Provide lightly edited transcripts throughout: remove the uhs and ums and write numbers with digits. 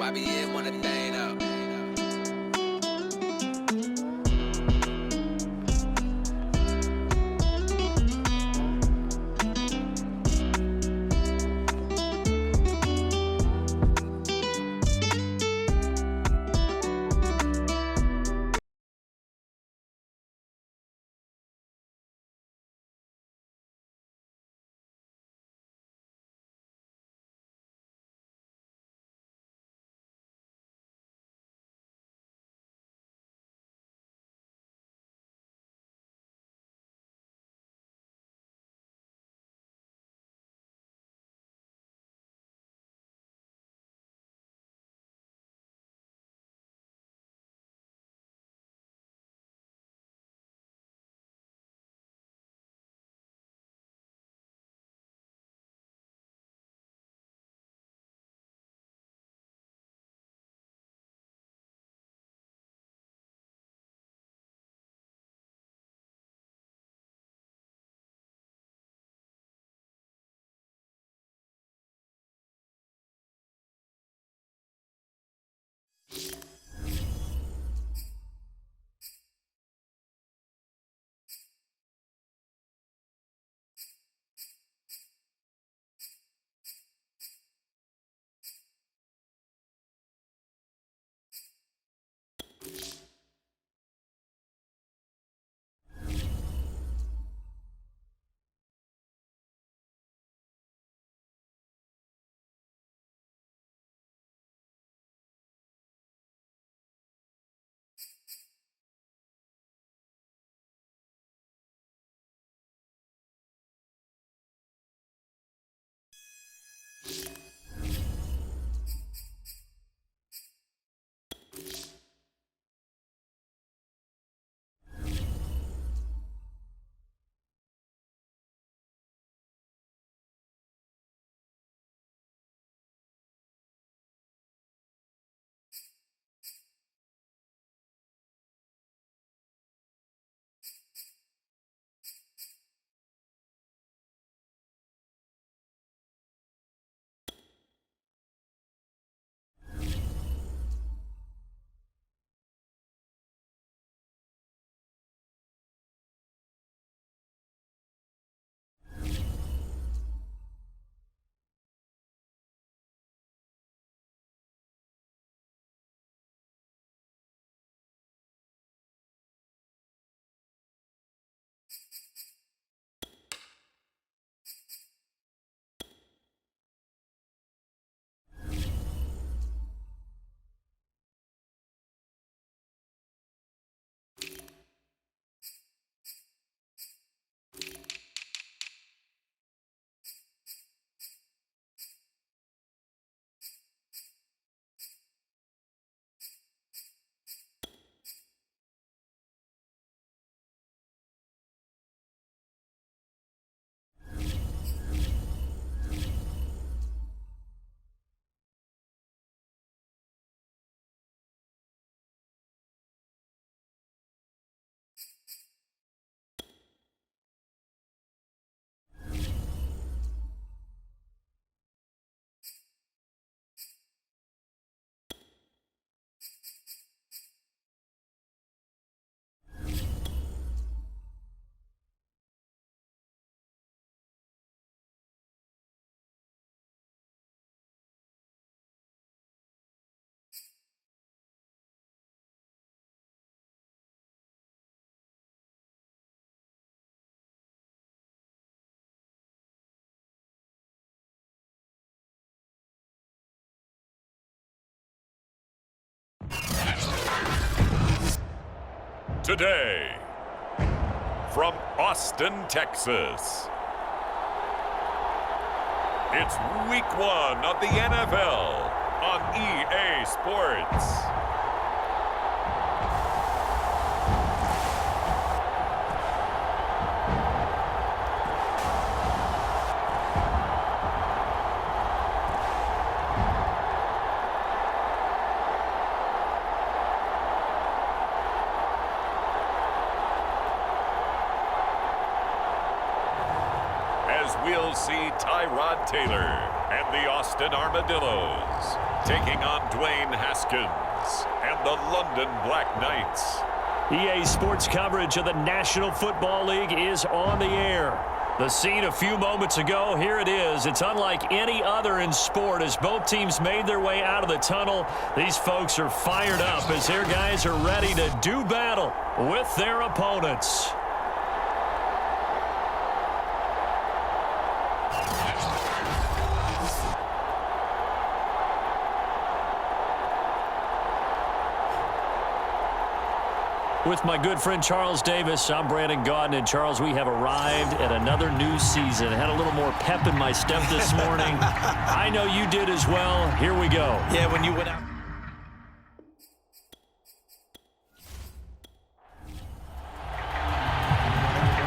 YBN want a thing up. Today, from Austin, Texas, it's week 1 of the NFL on EA Sports. We'll see Tyrod Taylor and the Austin Armadillos, taking on Dwayne Haskins and the London Black Knights. EA Sports coverage of the National Football League is on the air. The scene a few moments ago, here it is. It's unlike any other in sport as both teams made their way out of the tunnel. These folks are fired up as their guys are ready to do battle with their opponents. With my good friend Charles Davis, I'm Brandon Gaudin. And Charles, we have arrived at another new season. I had a little more pep in my step this morning. I know you did as well. Here we go. Yeah, when you went out.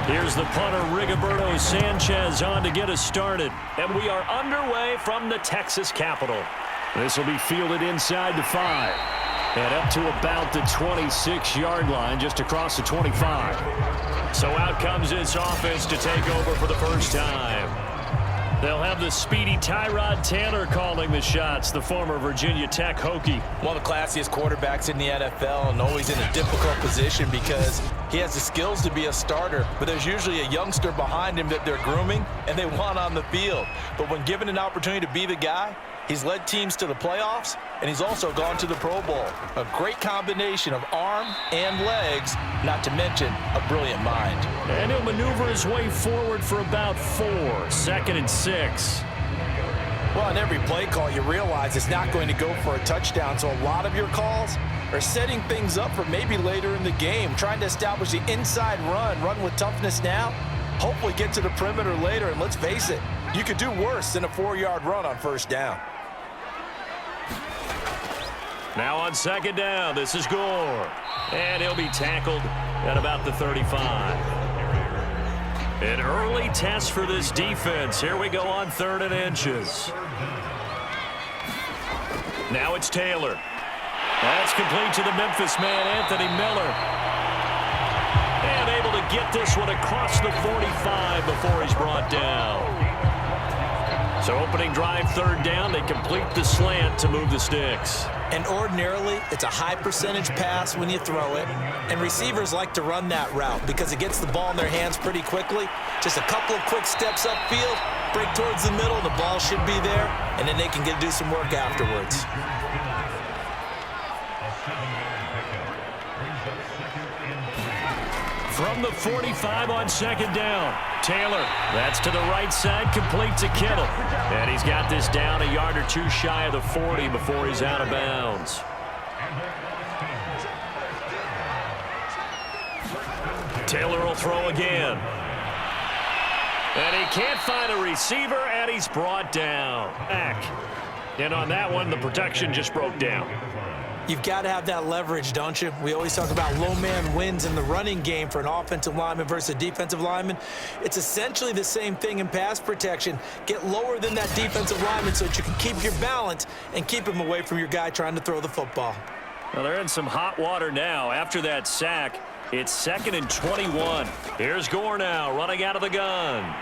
Here's the punter, Rigoberto Sanchez, on to get us started. And we are underway from the Texas Capitol. This will be fielded inside the 5. And up to about the 26-yard line, just across the 25. So out comes this offense to take over for the first time. They'll have the speedy Tyrod Taylor calling the shots, the former Virginia Tech Hokie. One of the classiest quarterbacks in the NFL and always in a difficult position because he has the skills to be a starter, but there's usually a youngster behind him that they're grooming and they want on the field. But when given an opportunity to be the guy, he's led teams to the playoffs, and he's also gone to the Pro Bowl. A great combination of arm and legs, not to mention a brilliant mind. And he'll maneuver his way forward for about 4, 2nd and 6. Well, on every play call, you realize it's not going to go for a touchdown, so a lot of your calls are setting things up for maybe later in the game, trying to establish the inside run with toughness now, hopefully get to the perimeter later, and let's face it, you could do worse than a 4-yard run on first down. Now on 2nd down, this is Gore. And he'll be tackled at about the 35. An early test for this defense. Here we go on 3rd and inches. Now it's Taylor. That's complete to the Memphis man, Anthony Miller. And able to get this one across the 45 before he's brought down. So opening drive 3rd down, they complete the slant to move the sticks. And ordinarily, it's a high percentage pass when you throw it. And receivers like to run that route because it gets the ball in their hands pretty quickly. Just a couple of quick steps upfield, break towards the middle, the ball should be there, and then they can do some work afterwards. From the 45 on 2nd down, Taylor, that's to the right side, complete to Kittle. And he's got this down a yard or 2 shy of the 40 before he's out of bounds. Taylor will throw again. And he can't find a receiver, and he's brought down. Back. And on that one, the protection just broke down. You've got to have that leverage, don't you? We always talk about low man wins in the running game for an offensive lineman versus a defensive lineman. It's essentially the same thing in pass protection. Get lower than that defensive lineman so that you can keep your balance and keep him away from your guy trying to throw the football. Well, they're in some hot water now. After that sack, it's 2nd and 21. Here's Gore now running out of the gun.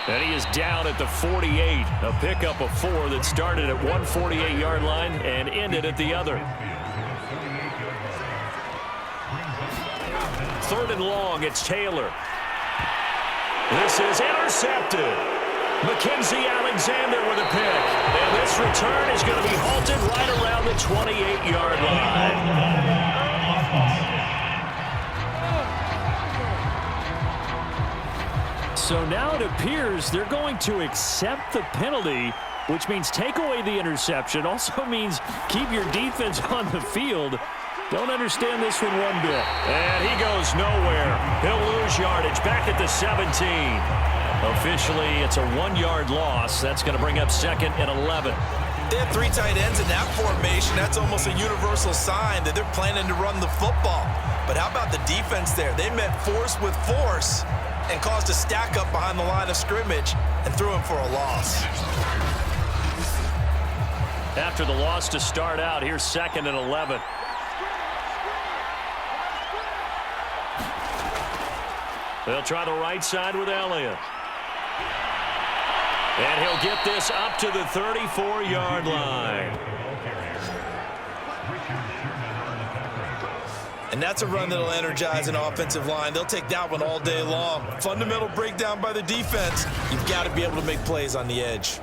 And he is down at the 48, a pickup of 4 that started at 148-yard line and ended at the other. 3rd and long, it's Taylor. This is intercepted. Mackenzie Alexander with a pick. And this return is going to be halted right around the 28-yard line. So now it appears they're going to accept the penalty, which means take away the interception. Also means keep your defense on the field. Don't understand this one bit. And he goes nowhere. He'll lose yardage back at the 17. Officially, it's a 1-yard loss. That's going to bring up 2nd and 11. They have 3 tight ends in that formation. That's almost a universal sign that they're planning to run the football. But how about the defense there? They met force with force and caused a stack up behind the line of scrimmage and threw him for a loss. After the loss to start out, here's 2nd and 11. They'll try the right side with Elliott. And he'll get this up to the 34-yard line. And that's a run that'll energize an offensive line. They'll take that one all day long. Fundamental breakdown by the defense. You've got to be able to make plays on the edge.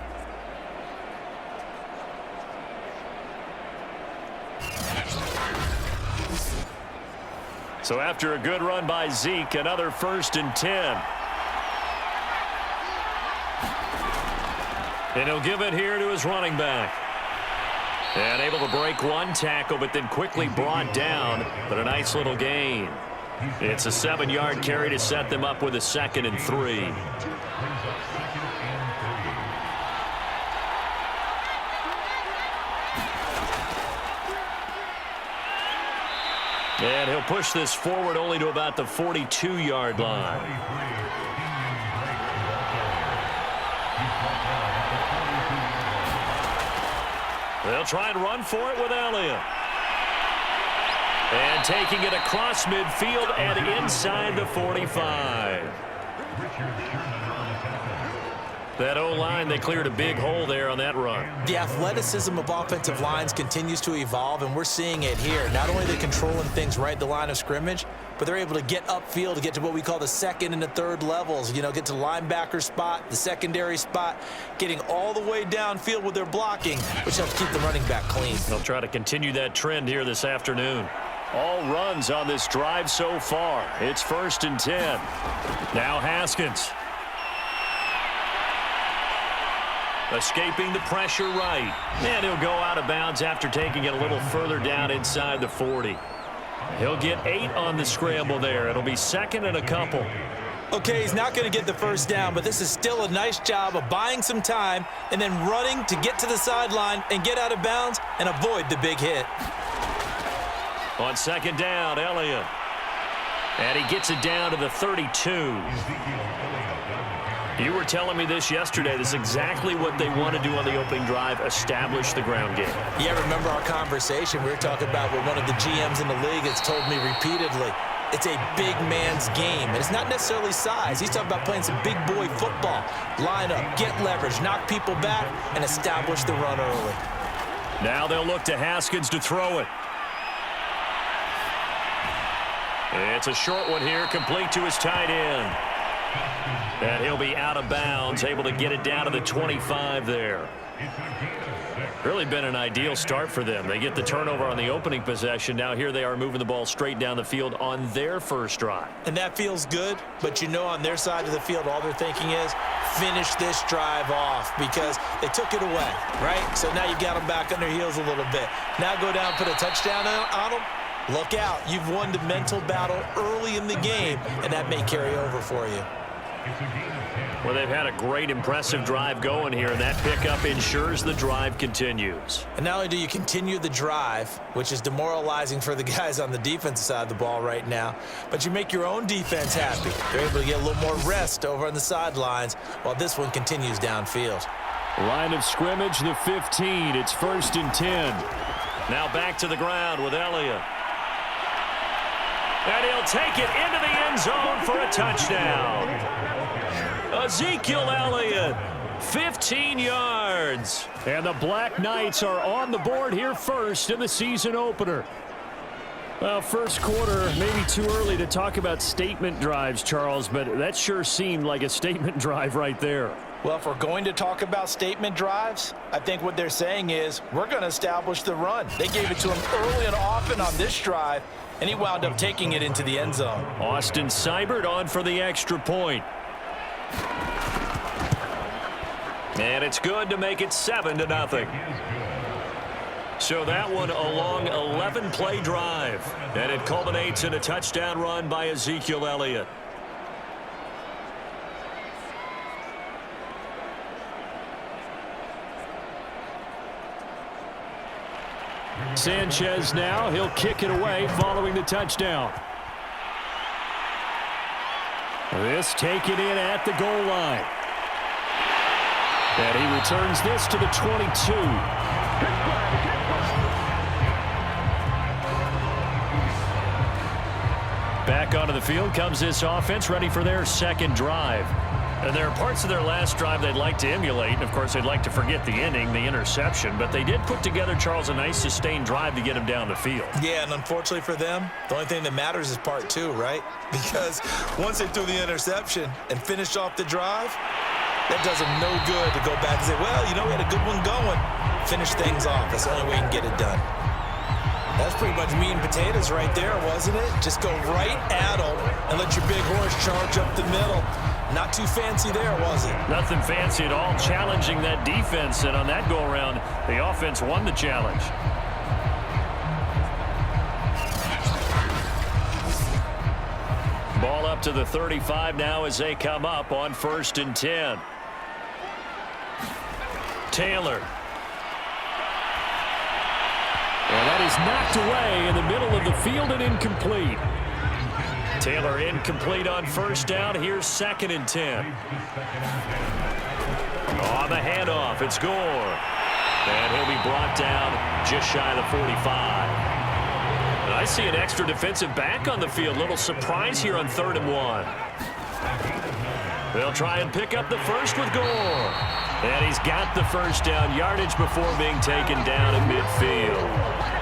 So after a good run by Zeke, another 1st and 10. And he'll give it here to his running back. And able to break one tackle, but then quickly brought down. But a nice little gain. It's a 7-yard carry to set them up with a 2nd and 3. And he'll push this forward only to about the 42-yard line. They'll try and run for it with Elliott. And taking it across midfield and inside the 45. That O-line, they cleared a big hole there on that run. The athleticism of offensive lines continues to evolve, and we're seeing it here. Not only are they controlling things right at the line of scrimmage, but they're able to get upfield to get to what we call the 2nd and the 3rd levels. You know, get to linebacker spot, the secondary spot, getting all the way downfield with their blocking, which helps keep the running back clean. They'll try to continue that trend here this afternoon. All runs on this drive so far. It's 1st and 10. Now Haskins. Escaping the pressure right. And he'll go out of bounds after taking it a little further down inside the 40. He'll get 8 on the scramble there. It'll be 2nd and a couple. Okay, he's not going to get the first down, but this is still a nice job of buying some time and then running to get to the sideline and get out of bounds and avoid the big hit. On 2nd down, Elliott. And he gets it down to the 32. You were telling me this yesterday. This is exactly what they want to do on the opening drive, establish the ground game. Yeah, remember our conversation? We were talking about what one of the GMs in the league has told me repeatedly. It's a big man's game, and it's not necessarily size. He's talking about playing some big boy football. Line up, get leverage, knock people back, and establish the run early. Now they'll look to Haskins to throw it. It's a short one here, complete to his tight end. And he'll be out of bounds, able to get it down to the 25 there. Really been an ideal start for them. They get the turnover on the opening possession. Now here they are moving the ball straight down the field on their first drive. And that feels good, but you know on their side of the field, all they're thinking is finish this drive off because they took it away, right? So now you got them back on their heels a little bit. Now go down, put a touchdown on them. Look out. You've won the mental battle early in the game, and that may carry over for you. Well, they've had a great, impressive drive going here, and that pickup ensures the drive continues. And not only do you continue the drive, which is demoralizing for the guys on the defensive side of the ball right now, but you make your own defense happy. They're able to get a little more rest over on the sidelines while this one continues downfield. Line of scrimmage, the 15. It's 1st and 10. Now back to the ground with Elliott. And he'll take it into the end zone for a touchdown. Ezekiel Elliott, 15 yards. And the Black Knights are on the board here first in the season opener. Well, first quarter, maybe too early to talk about statement drives, Charles, but that sure seemed like a statement drive right there. Well, if we're going to talk about statement drives, I think what they're saying is we're going to establish the run. They gave it to him early and often on this drive, and he wound up taking it into the end zone. Austin Seibert on for the extra point. And it's good to make it 7-0. So that one a long 11-play drive. And it culminates in a touchdown run by Ezekiel Elliott. Sanchez now, he'll kick it away following the touchdown. This taken in at the goal line. And he returns this to the 22. Back onto the field comes this offense, ready for their second drive. And there are parts of their last drive they'd like to emulate. And, of course, they'd like to forget the inning, the interception. But they did put together, Charles, a nice sustained drive to get him down the field. Yeah, and unfortunately for them, the only thing that matters is part two, right? Because once they threw the interception and finished off the drive, that does them no good to go back and say, well, you know, we had a good one going. Finish things off. That's the only way you can get it done. That's pretty much meat and potatoes right there, wasn't it? Just go right at them and let your big horse charge up the middle. Not too fancy there, was it? Nothing fancy at all, challenging that defense. And on that go-around, the offense won the challenge. Ball up to the 35 now as they come up on 1st and 10. Taylor. And that is knocked away in the middle of the field and incomplete. Taylor incomplete on 1st down. Here's 2nd and 10. On the handoff, it's Gore. And he'll be brought down just shy of the 45. And I see an extra defensive back on the field. Little surprise here on 3rd and 1. They'll try and pick up the first with Gore. And he's got the 1st down, yardage before being taken down at midfield.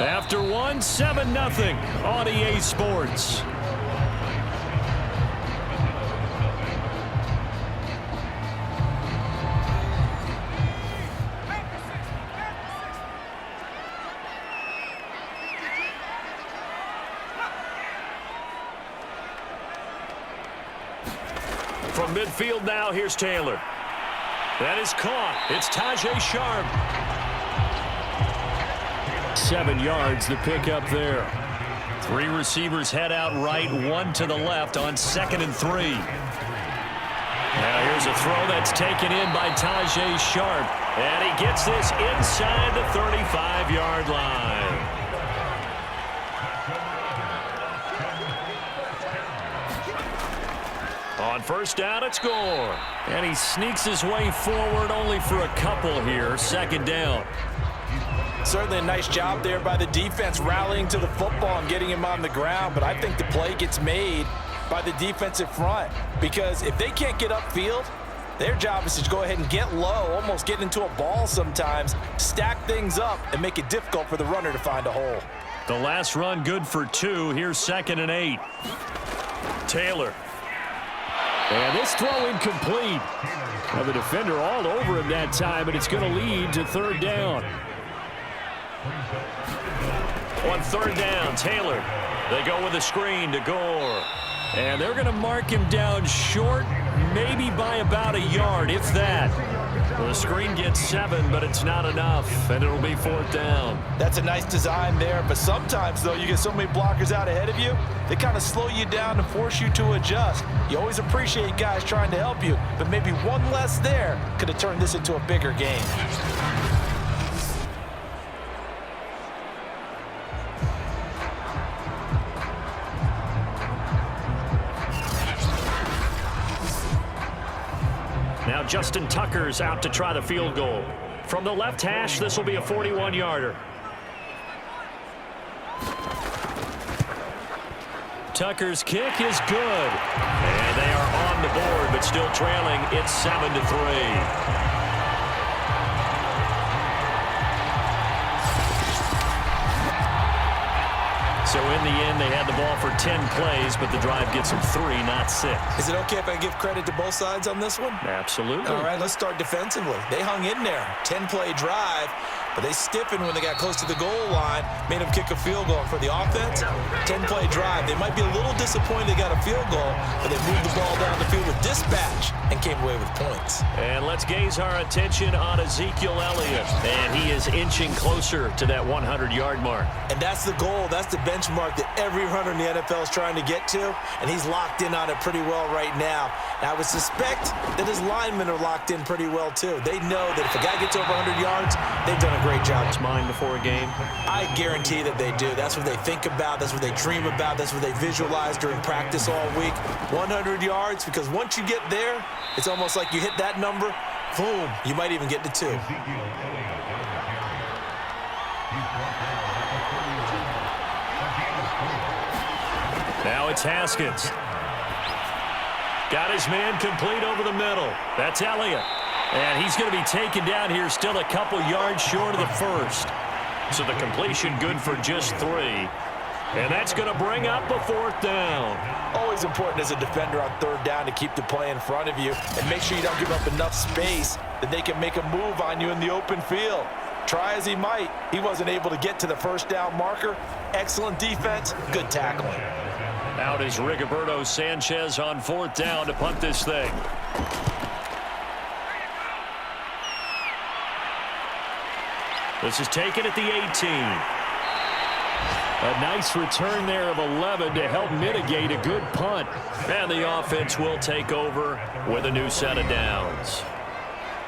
After one, 7-0 on EA Sports. From midfield now, here's Taylor. That is caught. It's Tajay Sharp. 7 yards, the pickup there. 3 receivers head out right, 1 to the left on 2nd and 3. Now here's a throw that's taken in by Tajay Sharp. And he gets this inside the 35-yard line. On 1st down, it's Gore. And he sneaks his way forward only for a couple here. 2nd down. Certainly a nice job there by the defense rallying to the football and getting him on the ground. But I think the play gets made by the defensive front. Because if they can't get upfield, their job is to go ahead and get low, almost get into a ball sometimes, stack things up, and make it difficult for the runner to find a hole. The last run good for 2. Here's 2nd and 8. Taylor. And this throw incomplete. Well, the defender all over him that time, and it's going to lead to 3rd down. On 3rd down, Taylor. They go with a screen to Gore. And they're going to mark him down short, maybe by about a yard, if that. Well, the screen gets 7, but it's not enough, and it'll be 4th down. That's a nice design there, but sometimes, though, you get so many blockers out ahead of you, they kind of slow you down and force you to adjust. You always appreciate guys trying to help you, but maybe one less there could have turned this into a bigger game. Now Justin Tucker's out to try the field goal. From the left hash, this will be a 41-yarder. Tucker's kick is good. And they are on the board, but still trailing. It's 7-3. So in the end, they had the ball for 10 plays, but the drive gets them 3, not 6. Is it okay if I give credit to both sides on this one? Absolutely. All right, let's start defensively. They hung in there. 10-play drive, but they stiffened when they got close to the goal line, made them kick a field goal. For the offense, 10-play drive. They might be a little disappointed they got a field goal, but they moved the ball down the field with dispatch and came away with points. And let's gaze our attention on Ezekiel Elliott. And he is inching closer to that 100-yard mark. And that's the goal. That's the benchmark that every runner in the NFL is trying to get to, and he's locked in on it pretty well right now. Now, I would suspect that his linemen are locked in pretty well, too. They know that if a guy gets over 100 yards, they've done a a great job. It's mine before a game. I guarantee that they do. That's what they think about. That's what they dream about. That's what they visualize during practice all week. 100 yards, because once you get there, it's almost like you hit that number, boom, you might even get to 2. Now it's Haskins. Got his man complete over the middle. That's Elliott. And he's going to be taken down here, still a couple yards short of the first. So the completion good for just 3. And that's going to bring up a 4th down. Always important as a defender on 3rd down to keep the play in front of you and make sure you don't give up enough space that they can make a move on you in the open field. Try as he might, he wasn't able to get to the 1st down marker. Excellent defense, good tackling. Out is Rigoberto Sanchez on 4th down to punt this thing. This is taken at the 18. A nice return there of 11 to help mitigate a good punt. And the offense will take over with a new set of downs.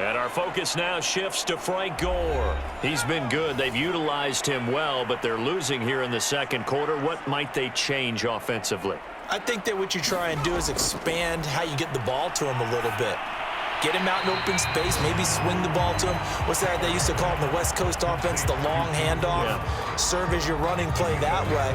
And our focus now shifts to Frank Gore. He's been good. They've utilized him well, but they're losing here in the second quarter. What might they change offensively? I think that what you try and do is expand how you get the ball to him a little bit. Get him out in open space, maybe swing the ball to him. What's that they used to call it in the West Coast offense, the long handoff? Yeah. Serve as your running play that way,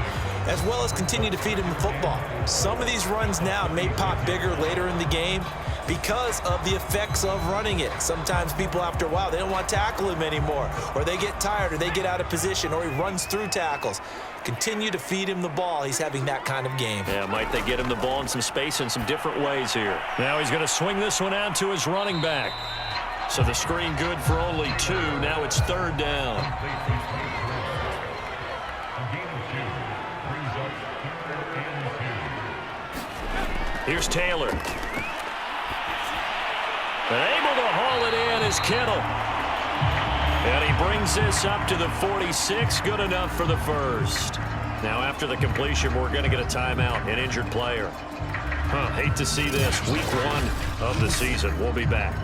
as well as continue to feed him the football. Some of these runs now may pop bigger later in the game because of the effects of running it. Sometimes people, after a while, they don't want to tackle him anymore, or they get tired, or they get out of position, or he runs through tackles. Continue to feed him the ball. He's having that kind of game. Yeah, might they get him the ball in some space in some different ways here. Now he's going to swing this one out to his running back. So the screen good for only 2. Now it's 3rd down. Here's Taylor. And able to haul it in is Kittle. And he brings this up to the 46. Good enough for the first. Now after the completion, we're going to get a timeout, an injured player. Hate to see this. Week 1 of the season. We'll be back.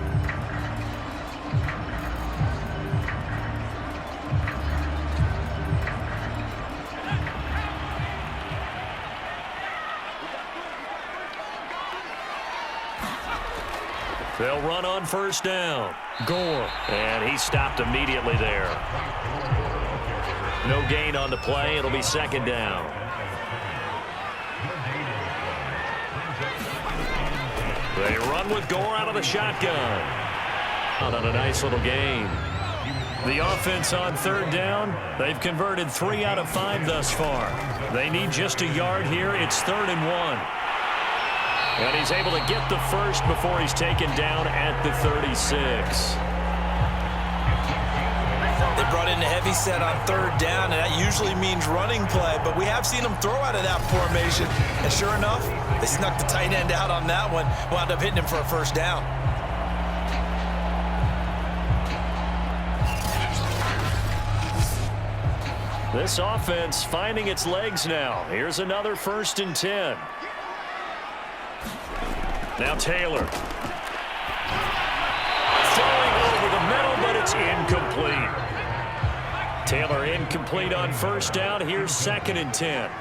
They'll run on 1st down. Gore. And he stopped immediately there. No gain on the play. It'll be 2nd down. They run with Gore out of the shotgun. Out on a nice little gain. The offense on 3rd down, they've converted 3 out of 5 thus far. They need just a yard here. It's 3rd and 1. And he's able to get the first before he's taken down at the 36. They brought in a heavy set on 3rd down, and that usually means running play, but we have seen them throw out of that formation. And sure enough, they snuck the tight end out on that one, wound up hitting him for a 1st down. This offense finding its legs now. Here's another 1st and 10. Now Taylor. Throwing over the middle, but it's incomplete. Taylor incomplete on 1st down. Here's 2nd and 10.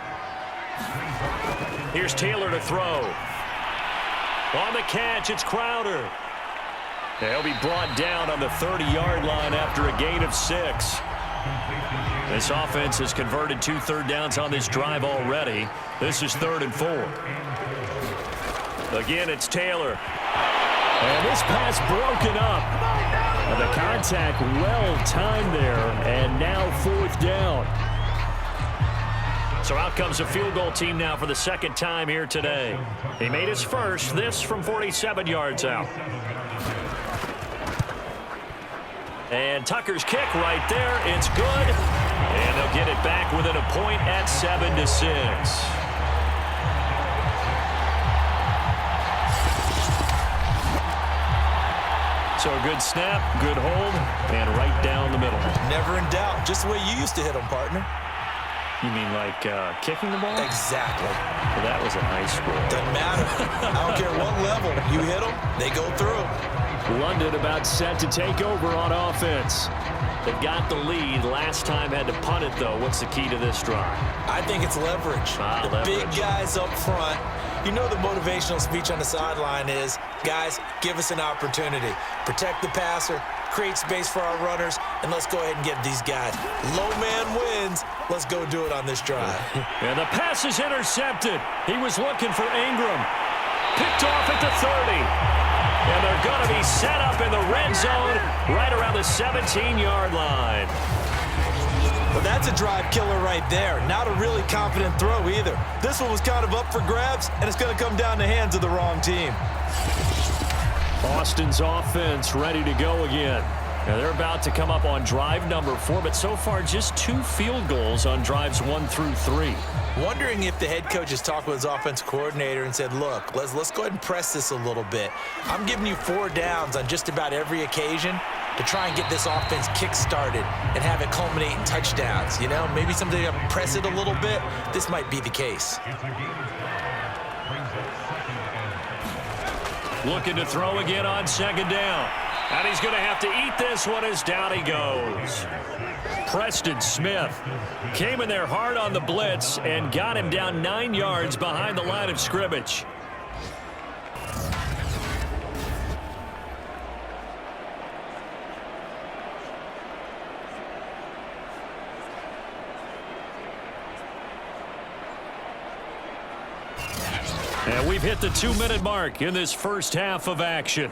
Here's Taylor to throw. On the catch, it's Crowder. He'll be brought down on the 30-yard line after a gain of 6. This offense has converted 2 3rd downs on this drive already. This is 3rd and 4. Again, it's Taylor. And this pass broken up. And the contact well timed there. And now 4th down. So out comes a field goal team now for the 2nd time here today. He made his first, this from 47 yards out. And Tucker's kick right there. It's good. And they'll get it back within a point at 7-6. So a good snap, good hold, and right down the middle. Never in doubt. Just the way you used to hit them, partner. You mean like kicking the ball? Exactly. Well, that was a high score. Doesn't matter. I don't care what level. You hit them, they go through. London about set to take over on offense. They've got the lead. Last time had to punt it, though. What's the key to this drive? I think it's leverage. The big guys up front. You know the motivational speech on the sideline is, guys, give us an opportunity. Protect the passer, create space for our runners, and let's go ahead and get these guys. Low man wins. Let's go do it on this drive. And the pass is intercepted. He was looking for Ingram. Picked off at the 30. And they're going to be set up in the red zone right around the 17-yard line. Well, that's a drive killer right there. Not a really confident throw either. This one was kind of up for grabs, and it's going to come down the hands of the wrong team. Austin's offense ready to go again. Now they're about to come up on drive number 4, but so far just 2 field goals on drives 1 through 3. Wondering if the head coach has talked with his offensive coordinator and said, look, let's go ahead and press this a little bit. I'm giving you 4 downs on just about every occasion to try and get this offense kick-started and have it culminate in touchdowns. You know, maybe something to press it a little bit. This might be the case. Looking to throw again on second down. And he's going to have to eat this one as down he goes. Preston Smith came in there hard on the blitz and got him down 9 yards behind the line of scrimmage. And we've hit the 2-minute mark in this first half of action.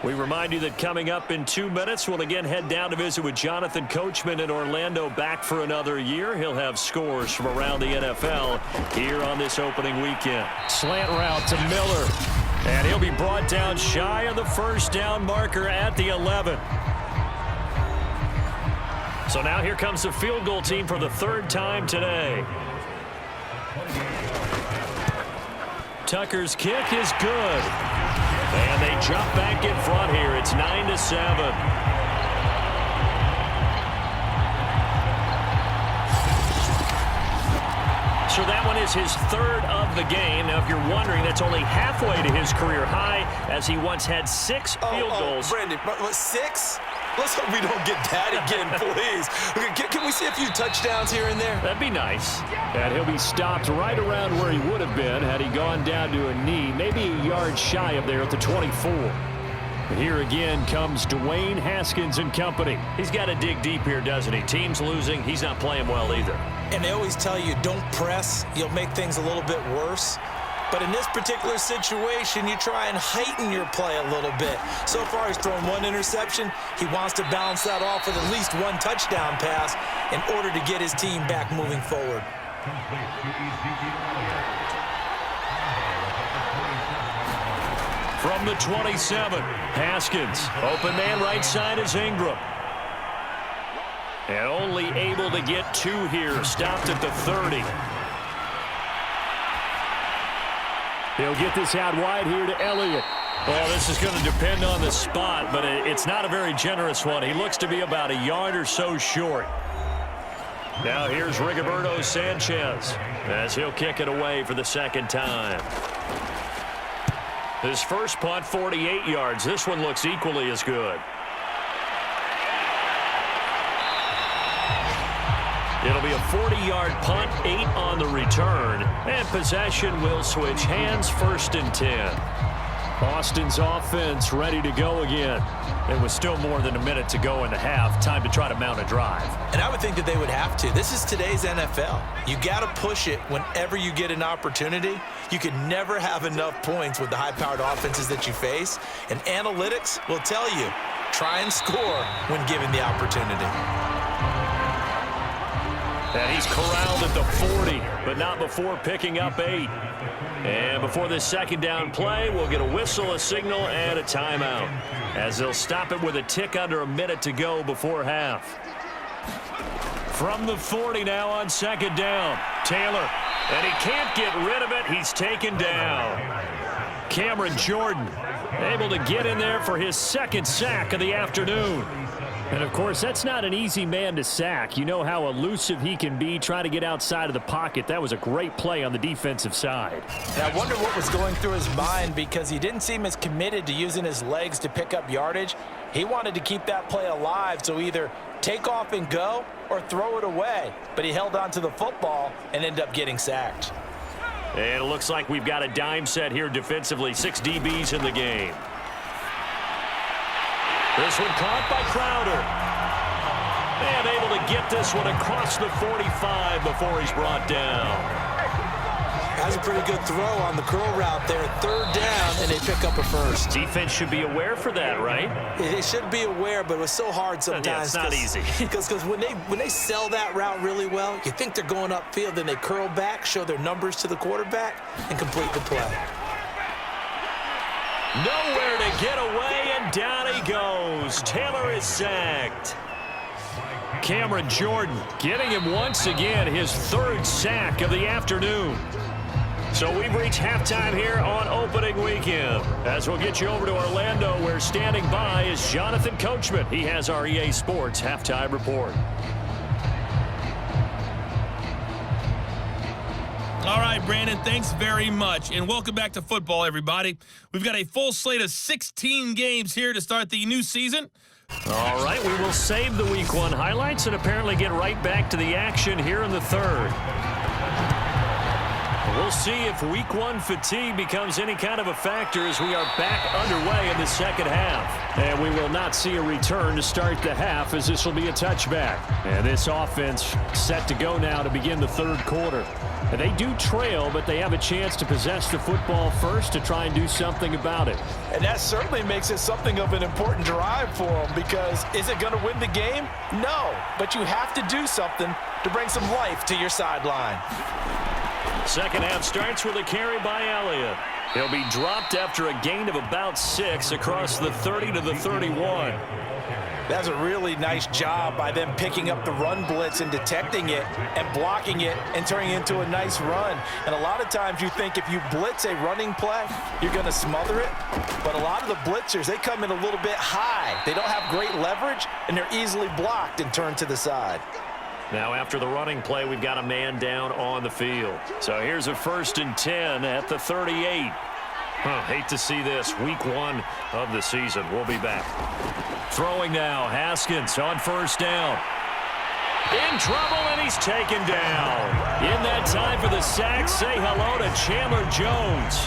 We remind you that coming up in 2 minutes, we'll again head down to visit with Jonathan Coachman in Orlando, back for another year. He'll have scores from around the NFL here on this opening weekend. Slant route to Miller. And he'll be brought down shy of the first down marker at the 11. So now here comes the field goal team for the 3rd time today. Tucker's kick is good. And they jump back in front here. It's 9-7. So that one is his 3rd of the game. Now, if you're wondering, that's only halfway to his career high, as he once had 6 field goals. Brandon, 6? Let's hope we don't get that again, please. Can we see a few touchdowns here and there? That'd be nice. And he'll be stopped right around where he would have been had he gone down to a knee, maybe a yard shy of there at the 24. And here again comes Dwayne Haskins and company. He's got to dig deep here, doesn't he? Team's losing. He's not playing well either. And they always tell you, don't press. You'll make things a little bit worse. But in this particular situation, you try and heighten your play a little bit. So far, he's thrown 1 interception. He wants to balance that off with at least 1 touchdown pass in order to get his team back moving forward. From the 27, Haskins. Open man right side is Ingram. And only able to get 2 here. Stopped at the 30. He'll get this out wide here to Elliott. Well, this is going to depend on the spot, but it's not a very generous one. He looks to be about a yard or so short. Now here's Rigoberto Sanchez as he'll kick it away for the 2nd time. His first punt, 48 yards. This one looks equally as good. It'll be a 40-yard punt, 8 on the return, and possession will switch hands, 1st and 10. Austin's offense ready to go again. There was still more than a minute to go in the half. Time to try to mount a drive. And I would think that they would have to. This is today's NFL. You got to push it whenever you get an opportunity. You can never have enough points with the high-powered offenses that you face. And analytics will tell you, try and score when given the opportunity. And he's corralled at the 40, but not before picking up 8. And before this 2nd down play, we'll get a whistle, a signal, and a timeout, as they'll stop it with a tick under a minute to go before half. From the 40 now on 2nd down, Taylor. And he can't get rid of it. He's taken down. Cameron Jordan able to get in there for his 2nd sack of the afternoon. And, of course, that's not an easy man to sack. You know how elusive he can be trying to get outside of the pocket. That was a great play on the defensive side. And I wonder what was going through his mind, because he didn't seem as committed to using his legs to pick up yardage. He wanted to keep that play alive, so either take off and go or throw it away. But he held on to the football and ended up getting sacked. And it looks like we've got a dime set here defensively. 6 DBs in the game. This one caught by Crowder. And able to get this one across the 45 before he's brought down. That's a pretty good throw on the curl route there. 3rd down, and they pick up a first. Defense should be aware for that, right? They should be aware, but it was so hard sometimes. Yeah, it's not easy. Because when they sell that route really well, you think they're going upfield, then they curl back, show their numbers to the quarterback, and complete the play. Nowhere to get away, and down he goes. Taylor is sacked. Cameron Jordan getting him once again, his 3rd sack of the afternoon. So we've reached halftime here on opening weekend. As we'll get you over to Orlando, where standing by is Jonathan Coachman. He has our EA Sports halftime report. All right, Brandon, thanks very much. And welcome back to football, everybody. We've got a full slate of 16 games here to start the new season. All right, we will save the Week 1 highlights and apparently get right back to the action here in the 3rd. We'll see if Week 1 fatigue becomes any kind of a factor as we are back underway in the 2nd half. And we will not see a return to start the half, as this will be a touchback. And this offense set to go now to begin the 3rd quarter. And they do trail, but they have a chance to possess the football first to try and do something about it. And that certainly makes it something of an important drive for them, because is it going to win the game? No, but you have to do something to bring some life to your sideline. 2nd half starts with a carry by Elliott. He'll be dropped after a gain of about 6 across the 30 to the 31. That's a really nice job by them picking up the run blitz and detecting it and blocking it and turning it into a nice run. And a lot of times you think if you blitz a running play, you're going to smother it. But a lot of the blitzers, they come in a little bit high. They don't have great leverage, and they're easily blocked and turned to the side. Now after the running play, we've got a man down on the field. So here's a 1st and 10 at the 38. Hate to see this. Week 1 of the season. We'll be back. Throwing now, Haskins on 1st down. In trouble, and he's taken down. In that time for the sack, say hello to Chandler Jones.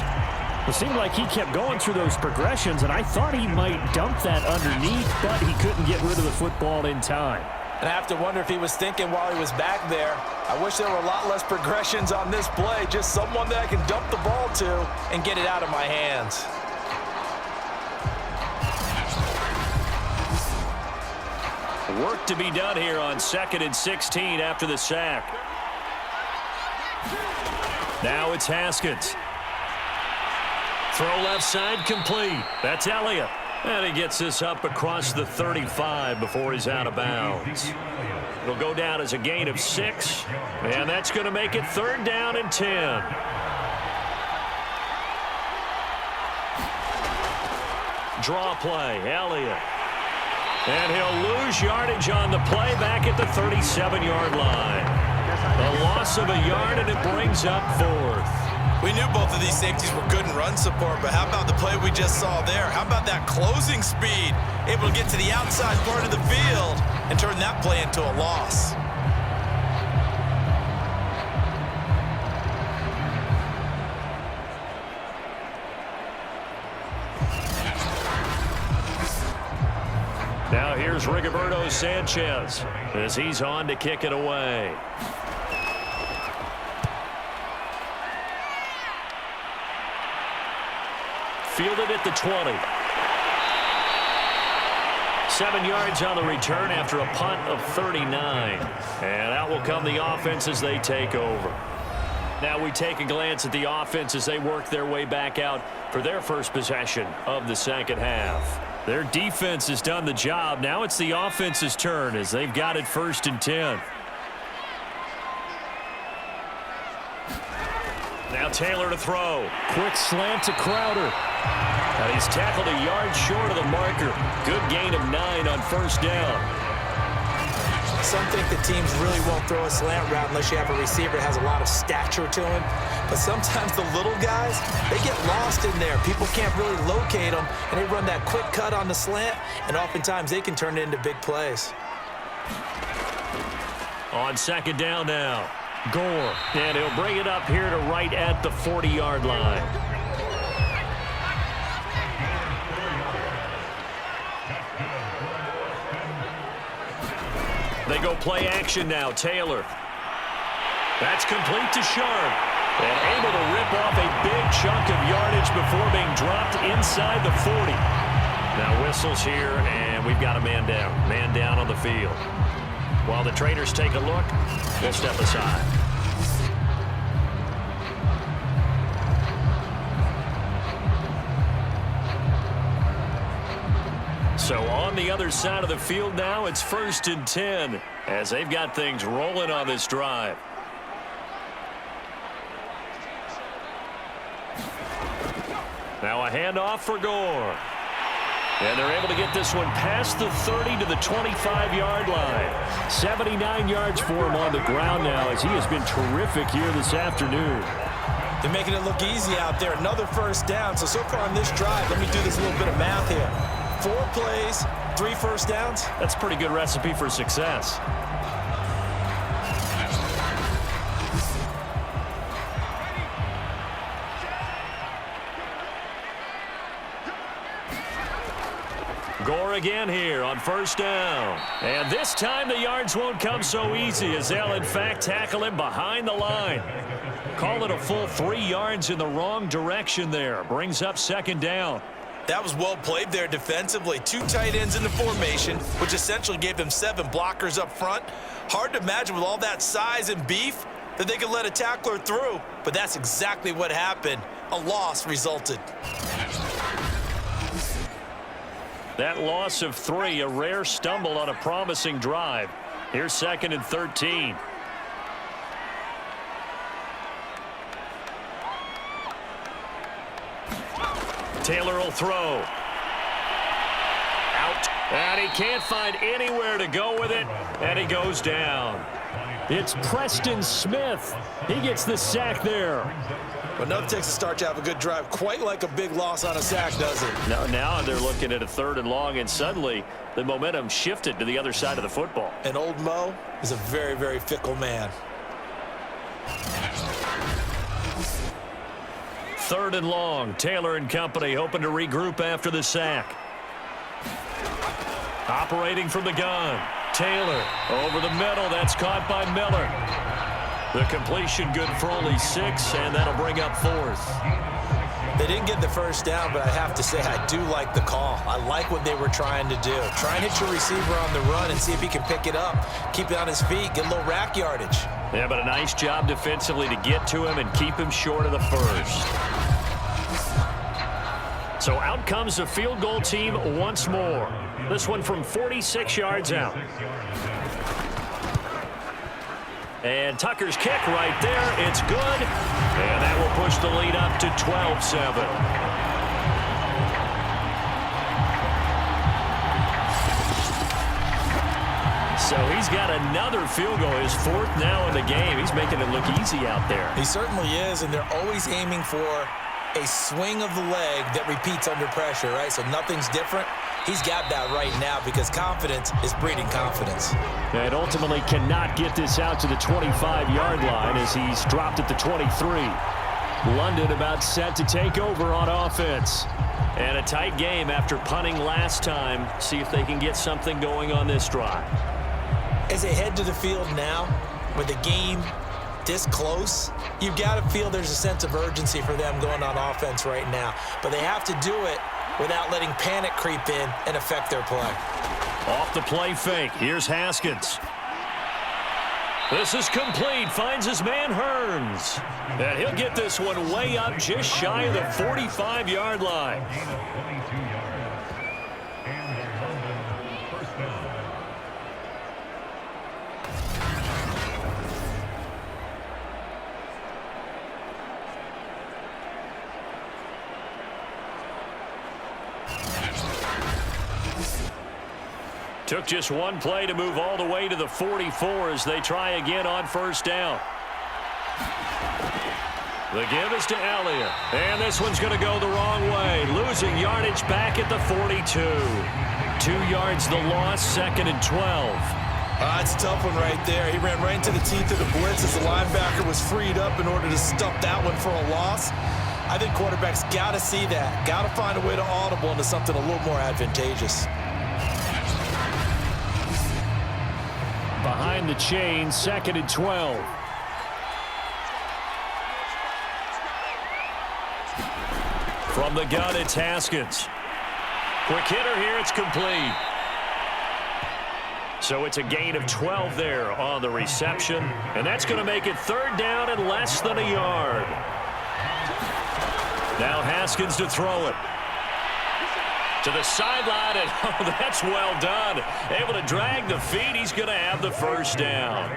It seemed like he kept going through those progressions, and I thought he might dump that underneath, but he couldn't get rid of the football in time. And I have to wonder if he was thinking while he was back there, I wish there were a lot less progressions on this play, just someone that I can dump the ball to and get it out of my hands. Work to be done here on 2nd and 16 after the sack. Now it's Haskins. Throw left side complete. That's Elliott. And he gets this up across the 35 before he's out of bounds. It'll go down as a gain of 6. And that's going to make it 3rd down and 10. Draw play, Elliott. And he'll lose yardage on the play back at the 37-yard line. A loss of a yard, and it brings up 4th. We knew both of these safeties were good in run support, but how about the play we just saw there? How about that closing speed? Able to get to the outside part of the field and turn that play into a loss. Now here's Rigoberto Sanchez as he's on to kick it away. Fielded at the 20. 7 yards on the return after a punt of 39. And out will come the offense as they take over. Now we take a glance at the offense as they work their way back out for their first possession of the 2nd half. Their defense has done the job. Now it's the offense's turn as they've got it 1st and 10. Now Taylor to throw. Quick slant to Crowder. And he's tackled a yard short of the marker. Good gain of 9 on first down. Some think the teams really won't throw a slant route unless you have a receiver that has a lot of stature to him. But sometimes the little guys, they get lost in there. People can't really locate them, and they run that quick cut on the slant, and oftentimes they can turn it into big plays. On second down now, Gore. And he'll bring it up here to right at the 40-yard line. They go play action now. Taylor. That's complete to Sharp. And able to rip off a big chunk of yardage before being dropped inside the 40. Now whistles here, and we've got a man down. Man down on the field. While the traders take a look, we'll step aside. So on the other side of the field now, it's 1st and 10 as they've got things rolling on this drive. Now a handoff for Gore. And they're able to get this one past the 30 to the 25-yard line. 79 yards for him on the ground now as he has been terrific here this afternoon. They're making it look easy out there. Another first down. So far on this drive, let me do this little bit of math here. 4 plays, 3 first downs. That's a pretty good recipe for success. Gore again here on first down. And this time the yards won't come so easy as they'll in fact tackle him behind the line. Call it a full 3 yards in the wrong direction there. Brings up second down. That was well played there defensively. 2 tight ends in the formation, which essentially gave them 7 blockers up front. Hard to imagine with all that size and beef that they could let a tackler through, but that's exactly what happened. A loss resulted. That loss of 3, a rare stumble on a promising drive. Here's 2nd and 13. Taylor will throw. Out. And he can't find anywhere to go with it. And he goes down. It's Preston Smith. He gets the sack there. But no Texas start to have a good drive, quite like a big loss on a sack, does it? Now they're looking at a 3rd and long, and suddenly the momentum shifted to the other side of the football. And old Mo is a very, very fickle man. 3rd and long. Taylor and company hoping to regroup after the sack. Operating from the gun. Taylor over the middle. That's caught by Miller. The completion good for only 6, and that'll bring up 4th. They didn't get the first down, but I have to say I do like the call. I like what they were trying to do. Try and hit your receiver on the run and see if he can pick it up. Keep it on his feet. Get a little rack yardage. Yeah, but a nice job defensively to get to him and keep him short of the 1st. So out comes the field goal team once more. This one from 46 yards out. And Tucker's kick right there. It's good. And that will push the lead up to 12-7. So he's got another field goal. His 4th now in the game. He's making it look easy out there. He certainly is, and they're always aiming for a swing of the leg that repeats under pressure, right? So nothing's different. He's got that right now because confidence is breeding confidence. And ultimately cannot get this out to the 25-yard line as he's dropped at the 23. London about set to take over on offense. And a tight game after punting last time. See if they can get something going on this drive. As they head to the field now, with the game this close, you've got to feel there's a sense of urgency for them going on offense right now. But they have to do it without letting panic creep in and affect their play. Off the play fake. Here's Haskins. This is complete. Finds his man Hearns. And he'll get this one way up just shy of the 45-yard line. Took just one play to move all the way to the 44 as they try again on first down. The give is to Elliott. And this one's going to go the wrong way. Losing yardage back at the 42. 2 yards the loss, 2nd and 12. It's a tough one right there. He ran right into the teeth of the blitz as the linebacker was freed up in order to stop that one for a loss. I think quarterbacks got to see that. Got to find a way to audible into something a little more advantageous. Behind the chain, 2nd and 12. From the gun, it's Haskins. Quick hitter here, it's complete. So it's a gain of 12 there on the reception, and that's going to make it 3rd down and less than a yard. Now Haskins to throw it. To the sideline, and oh, that's well done. Able to drag the feet. He's going to have the first down.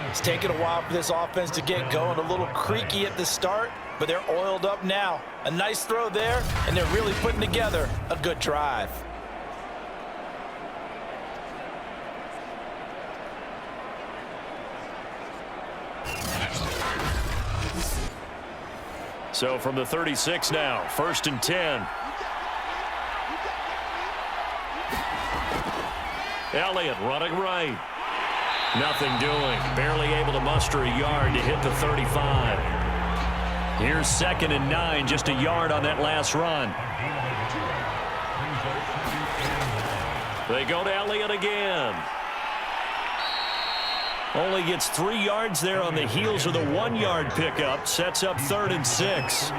It's taken a while for this offense to get going. A little creaky at the start, but they're oiled up now. A nice throw there, and they're really putting together a good drive. So from the 36 now, 1st and 10. Elliott running right. Nothing doing. Barely able to muster a yard to hit the 35. Here's 2nd and 9, just a yard on that last run. They go to Elliott again. Only gets 3 yards there on the heels of the 1-yard pickup. Sets up 3rd and 6.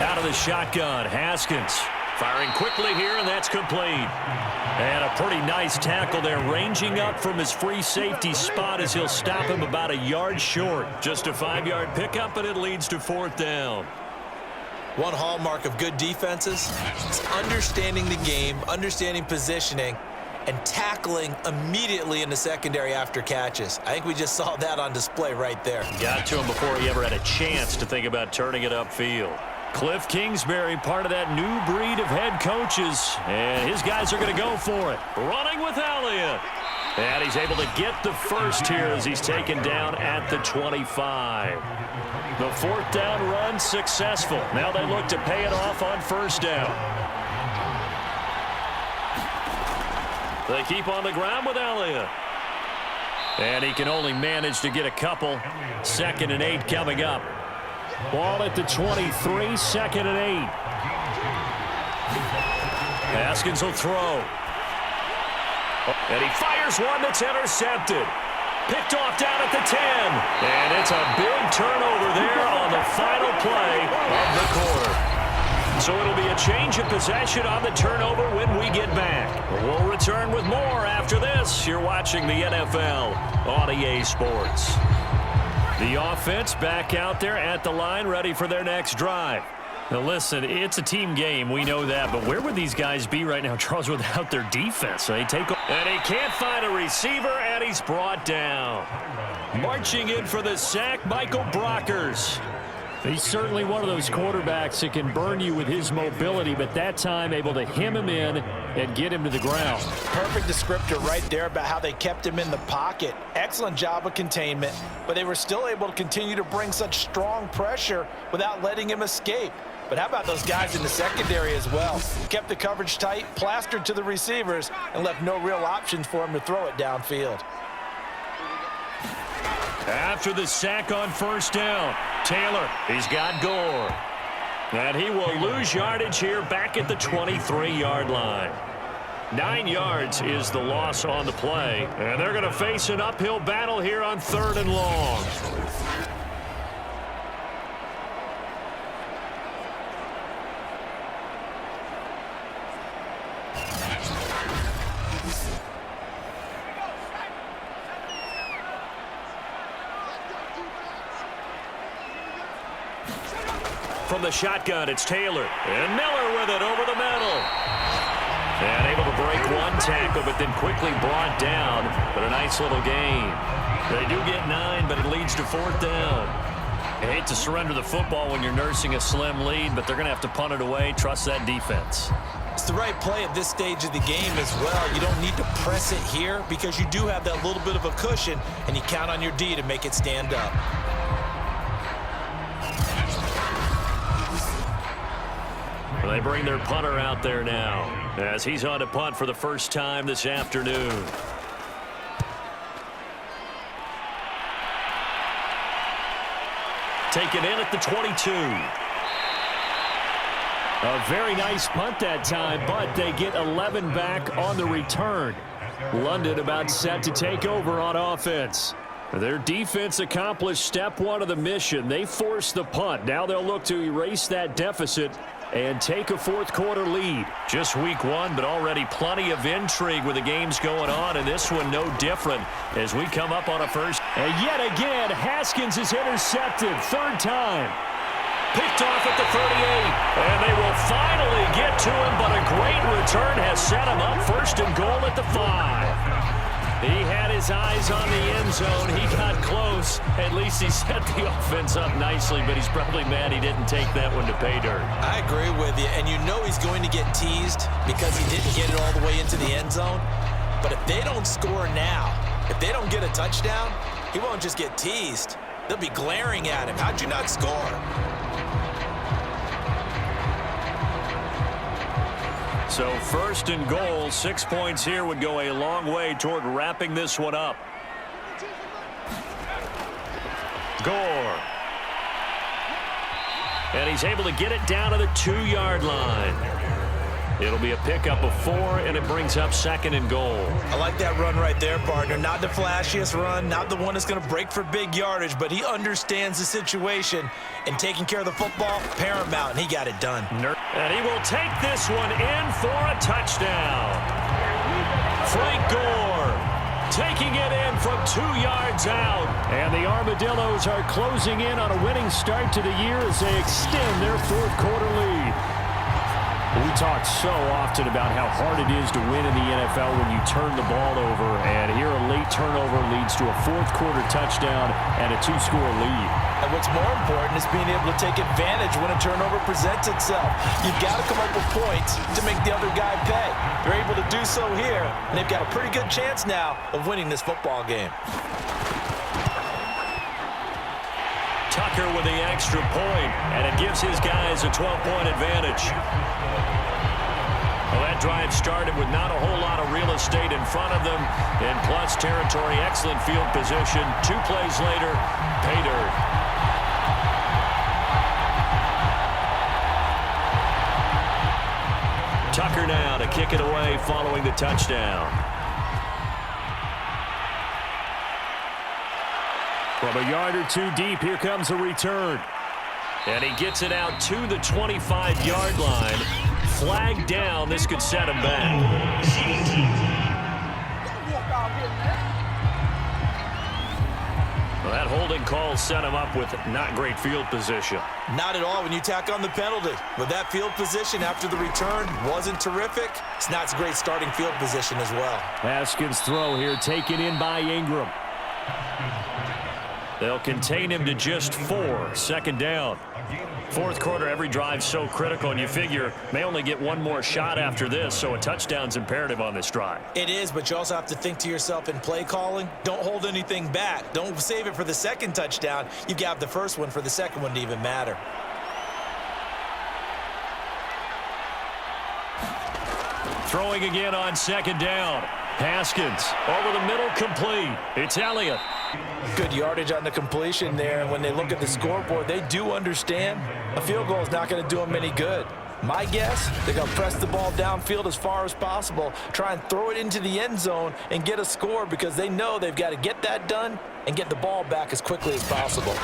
Out of the shotgun, Haskins. Firing quickly here, and that's complete. And a pretty nice tackle there, ranging up from his free safety spot as he'll stop him about a yard short. Just a 5-yard pickup, and it leads to 4th down. One hallmark of good defenses is understanding the game, understanding positioning, and tackling immediately in the secondary after catches. I think we just saw that on display right there. Got to him before he ever had a chance to think about turning it upfield. Cliff Kingsbury, part of that new breed of head coaches, and his guys are going to go for it. Running with Elliott. And he's able to get the first here as he's taken down at the 25. The 4th down run successful. Now they look to pay it off on 1st down. They keep on the ground with Elliott. And he can only manage to get a couple. 2nd and 8 coming up. Ball at the 23, 2nd and 8. Haskins will throw. And he fires one that's intercepted. Picked off down at the 10. And it's a big turnover there on the final play of the quarter. So it'll be a change of possession on the turnover when we get back. We'll return with more after this. You're watching the NFL on EA Sports. The offense back out there at the line, ready for their next drive. Now listen, it's a team game, we know that, but where would these guys be right now, Charles, without their defense? They take, and he can't find a receiver, and he's brought down. Marching in for the sack, Michael Brockers. He's certainly one of those quarterbacks that can burn you with his mobility, but that time able to hem him in and get him to the ground. Perfect descriptor right there about how they kept him in the pocket. Excellent job of containment, but they were still able to continue to bring such strong pressure without letting him escape. But how about those guys in the secondary as well? Kept the coverage tight, plastered to the receivers, and left no real options for him to throw it downfield. After the sack on 1st down, Taylor, he's got Gore. And he will lose yardage here back at the 23-yard line. 9 yards is the loss on the play. And they're going to face an uphill battle here on 3rd and long. From the shotgun, it's Taylor. And Miller with it over the middle. And able to break one tackle, but then quickly brought down. But a nice little gain. They do get 9, but it leads to 4th down. You hate to surrender the football when you're nursing a slim lead, but they're going to have to punt it away. Trust that defense. It's the right play at this stage of the game as well. You don't need to press it here because you do have that little bit of a cushion, and you count on your D to make it stand up. They bring their punter out there now as he's on to punt for the first time this afternoon. Taken in at the 22. A very nice punt that time, but they get 11 back on the return. London about set to take over on offense. Their defense accomplished step one of the mission. They forced the punt. Now they'll look to erase that deficit and take a fourth quarter lead. Just week one, but already plenty of intrigue with the games going on, and this one no different as we come up on a first. And yet again, Haskins is intercepted. Third time. Picked off at the 38, and they will finally get to him, but a great return has set him up first and goal at the 5. He had his eyes on the end zone. He got close. At least he set the offense up nicely, but he's probably mad he didn't take that one to pay dirt. I agree with you, and you know he's going to get teased because he didn't get it all the way into the end zone. But if they don't score now, if they don't get a touchdown, he won't just get teased. They'll be glaring at him. How'd you not score? So first and goal, 6 points here would go a long way toward wrapping this one up. Gore. And he's able to get it down to the 2-yard line. It'll be a pickup of 4, and it brings up second and goal. I like that run right there, partner. Not the flashiest run, not the one that's going to break for big yardage, but he understands the situation, and taking care of the football, paramount, and he got it done. And he will take this one in for a touchdown. Frank Gore taking it in from 2 yards out. And the Armadillos are closing in on a winning start to the year as they extend their fourth quarter lead. We talk so often about how hard it is to win in the NFL when you turn the ball over, and here a late turnover leads to a fourth quarter touchdown and a 2-score lead. And what's more important is being able to take advantage when a turnover presents itself. You've got to come up with points to make the other guy pay. They're able to do so here, and they've got a pretty good chance now of winning this football game. Tucker with the extra point, and it gives his guys a 12-point advantage. Well, that drive started with not a whole lot of real estate in front of them. In plus territory, excellent field position. 2 plays later, pay dirt. Tucker now to kick it away following the touchdown. From a yard or 2 deep, here comes a return. And he gets it out to the 25-yard line. Flag down. This could set him back. Well, that holding call set him up with not great field position. Not at all when you tack on the penalty. With that field position after the return wasn't terrific, it's not a great starting field position as well. Haskins' throw here taken in by Ingram. They'll contain him to just 4. Second down. Fourth quarter, every drive so critical, and you figure may only get one more shot after this, so a touchdown's imperative on this drive. It is, but you also have to think to yourself in play calling, don't hold anything back. Don't save it for the second touchdown. You've got the first one for the second one to even matter. Throwing again on second down. Haskins over the middle, complete. It's Elliott. Good yardage on the completion there, and when they look at the scoreboard, they do understand a field goal is not going to do them any good. My guess, they're going to press the ball downfield as far as possible, try and throw it into the end zone and get a score because they know they've got to get that done and get the ball back as quickly as possible.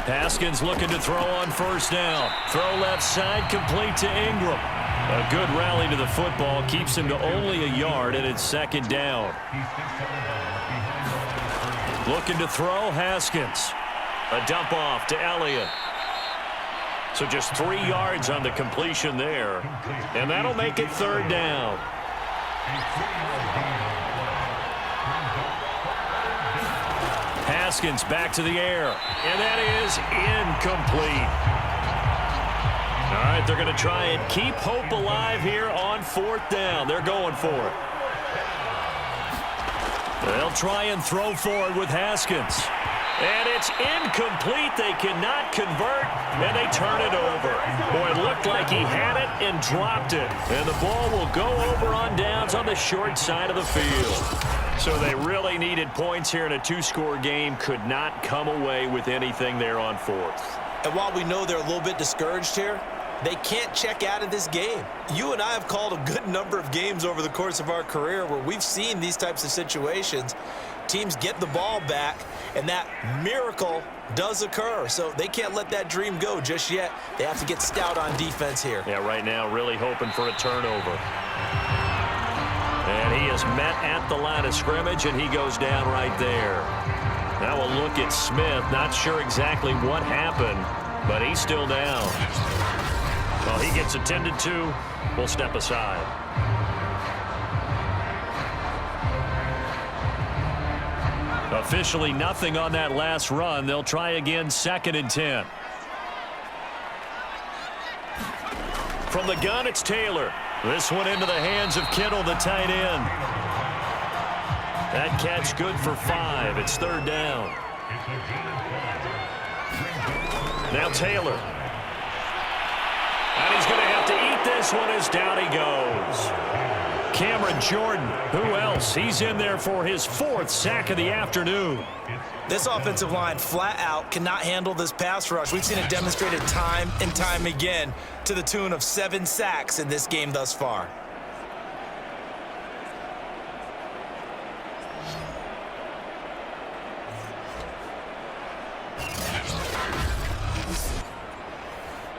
Haskins looking to throw on first down. Throw left side, complete to Ingram. A good rally to the football keeps him to only a yard, and it's second down. Looking to throw, Haskins. A dump off to Elliott. So just 3 yards on the completion there. And that'll make it third down. Haskins back to the air. And that is incomplete. All right, they're going to try and keep hope alive here on fourth down. They're going for it. They'll try and throw forward with Haskins. And it's incomplete. They cannot convert, and they turn it over. Boy, it looked like he had it and dropped it. And the ball will go over on downs on the short side of the field. So they really needed points here in a 2-score game. Could not come away with anything there on fourth. And while we know they're a little bit discouraged here, they can't check out of this game. You and I have called a good number of games over the course of our career where we've seen these types of situations. Teams get the ball back, and that miracle does occur. So they can't let that dream go just yet. They have to get stout on defense here. Yeah, right now really hoping for a turnover. And he is met at the line of scrimmage, and he goes down right there. Now we'll look at Smith. Not sure exactly what happened, but he's still down. Well, he gets attended to. We'll step aside. Officially nothing on that last run. They'll try again, 2nd and 10. From the gun, it's Taylor. This one into the hands of Kittle, the tight end. That catch good for 5. It's third down. Now Taylor. And he's going to have to eat this one as down he goes. Cameron Jordan, who else? He's in there for his 4th sack of the afternoon. This offensive line flat out cannot handle this pass rush. We've seen it demonstrated time and time again to the tune of 7 sacks in this game thus far.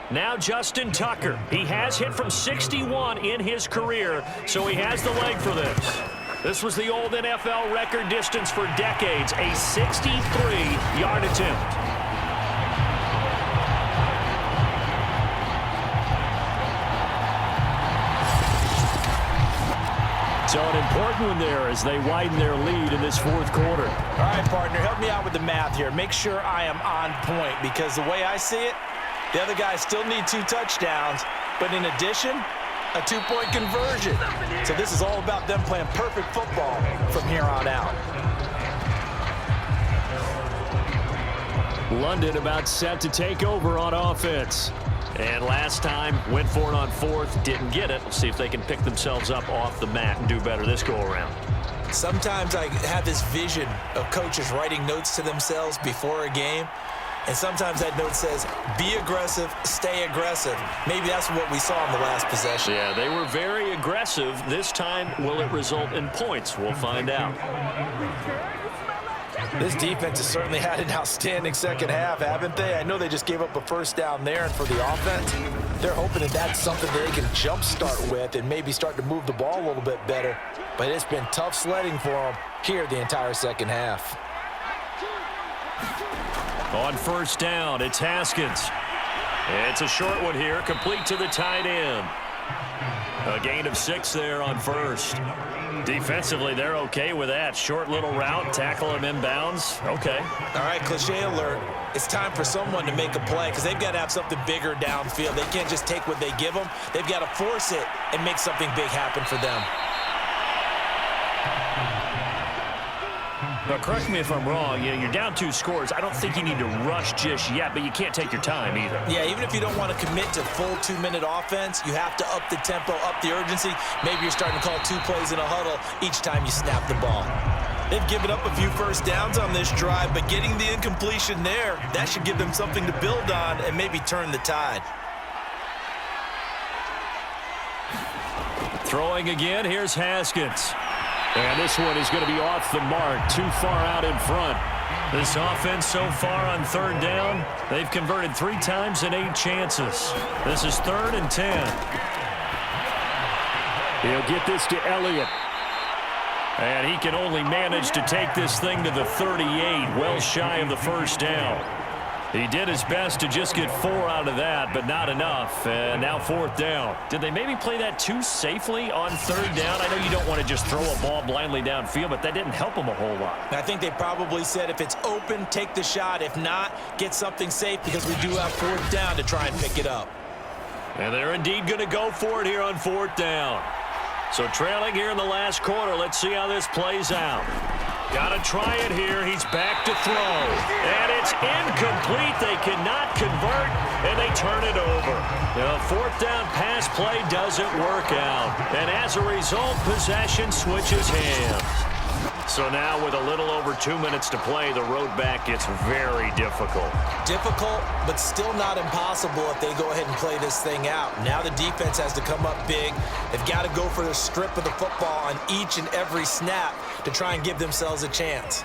Now Justin Tucker. He has hit from 61 in his career, so he has the leg for this. This was the old NFL record distance for decades, a 63-yard attempt. So an important one there as they widen their lead in this 4th quarter. All right, partner, help me out with the math here. Make sure I am on point, because the way I see it, the other guys still need 2 touchdowns, but in addition, a 2-point conversion. So this is all about them playing perfect football from here on out. London about set to take over on offense. And last time, went for it on 4th, didn't get it. We'll see if they can pick themselves up off the mat and do better this go-around. Sometimes I have this vision of coaches writing notes to themselves before a game. And sometimes that note says, be aggressive, stay aggressive. Maybe that's what we saw in the last possession. Yeah, they were very aggressive. This time, will it result in points? We'll find out. This defense has certainly had an outstanding second half, haven't they? I know they just gave up a 1st down there, and for the offense, they're hoping that that's something that they can jumpstart with and maybe start to move the ball a little bit better. But it's been tough sledding for them here the entire second half. On 1st down, it's Haskins. It's a short one here, complete to the tight end. A gain of 6 there on 1st. Defensively, they're okay with that. Short little route, tackle him inbounds. Okay. All right, cliche alert. It's time for someone to make a play, because they've got to have something bigger downfield. They can't just take what they give them. They've got to force it and make something big happen for them. Now, correct me if I'm wrong. You're down 2 scores. I don't think you need to rush just yet, but you can't take your time either. Yeah, even if you don't want to commit to full 2-minute offense, you have to up the tempo, up the urgency. Maybe you're starting to call 2 plays in a huddle each time you snap the ball. They've given up a few 1st downs on this drive, but getting the incompletion there, that should give them something to build on and maybe turn the tide. Throwing again, here's Haskins. And this one is going to be off the mark, too far out in front. This offense so far on 3rd down, they've converted 3 times in 8 chances. This is 3rd and 10. He'll get this to Elliott. And he can only manage to take this thing to the 38, well shy of the 1st down. He did his best to just get 4 out of that, but not enough. And now 4th down. Did they maybe play that too safely on 3rd down? I know you don't want to just throw a ball blindly downfield, but that didn't help them a whole lot. I think they probably said if it's open, take the shot. If not, get something safe because we do have 4th down to try and pick it up. And they're indeed going to go for it here on 4th down. So trailing here in the last quarter. Let's see how this plays out. Got to try it here. He's back to throw. And it's incomplete. They cannot convert, and they turn it over. The 4th down pass play doesn't work out. And as a result, possession switches hands. So now with a little over 2 minutes to play, the road back gets very difficult. Difficult, but still not impossible if they go ahead and play this thing out. Now the defense has to come up big. They've got to go for the strip of the football on each and every snap to try and give themselves a chance.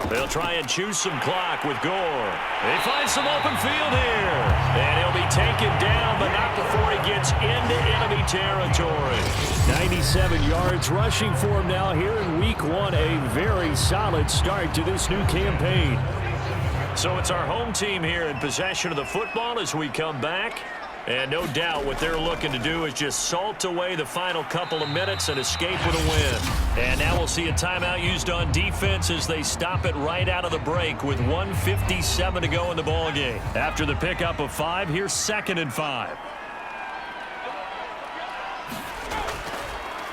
They'll try and choose some clock with Gore. They find some open field here. And he'll be taken down, but not before he gets into enemy territory. 97 yards rushing for him now here in Week 1. A very solid start to this new campaign. So it's our home team here in possession of the football as we come back. And no doubt what they're looking to do is just salt away the final couple of minutes and escape with a win. And now we'll see a timeout used on defense as they stop it right out of the break with 1:57 to go in the ballgame. After the pickup of 5, here's 2nd and 5.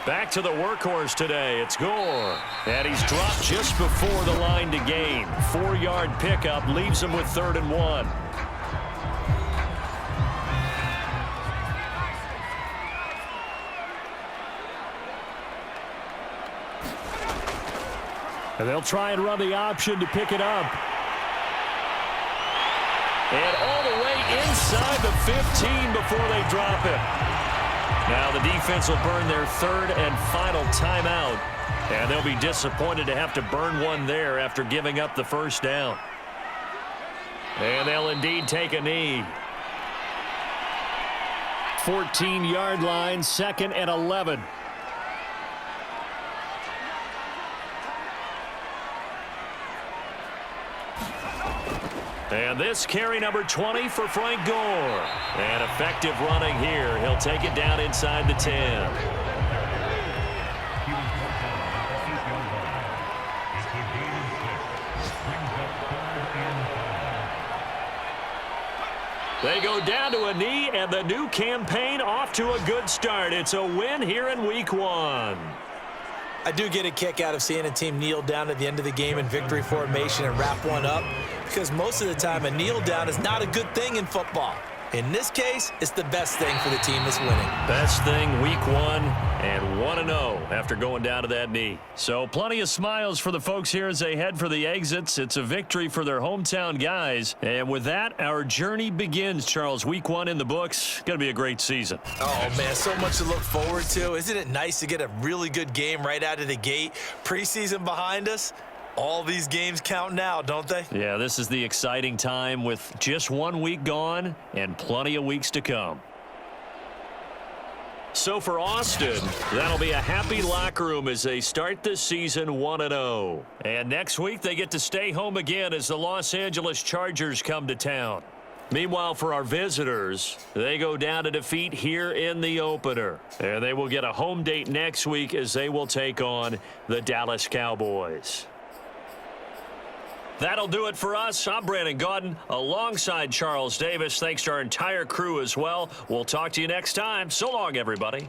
Back to the workhorse today. It's Gore. And he's dropped just before the line to gain. 4-yard pickup leaves him with 3rd and 1. And they'll try and run the option to pick it up. And all the way inside the 15 before they drop it. Now the defense will burn their 3rd and final timeout. And they'll be disappointed to have to burn one there after giving up the 1st down. And they'll indeed take a knee. 14-yard line, 2nd and 11. And this carry number 20 for Frank Gore. And effective running here. He'll take it down inside the 10. They go down to a knee, and the new campaign off to a good start. It's a win here in Week 1. I do get a kick out of seeing a team kneel down at the end of the game in victory formation and wrap one up, because most of the time a kneel down is not a good thing in football. In this case, it's the best thing for the team that's winning. Best thing Week 1 and 1-0 after going down to that knee. So plenty of smiles for the folks here as they head for the exits. It's a victory for their hometown guys. And with that, our journey begins, Charles. Week 1 in the books. Going to be a great season. Oh, man, so much to look forward to. Isn't it nice to get a really good game right out of the gate? Preseason behind us. All these games count now, don't they? Yeah, this is the exciting time with just 1 week gone and plenty of weeks to come. So for Austin, that'll be a happy locker room as they start this season 1-0. And next week they get to stay home again as the Los Angeles Chargers come to town. Meanwhile, for our visitors, they go down to defeat here in the opener. And they will get a home date next week as they will take on the Dallas Cowboys. That'll do it for us. I'm Brandon Gaudin alongside Charles Davis. Thanks to our entire crew as well. We'll talk to you next time. So long, everybody.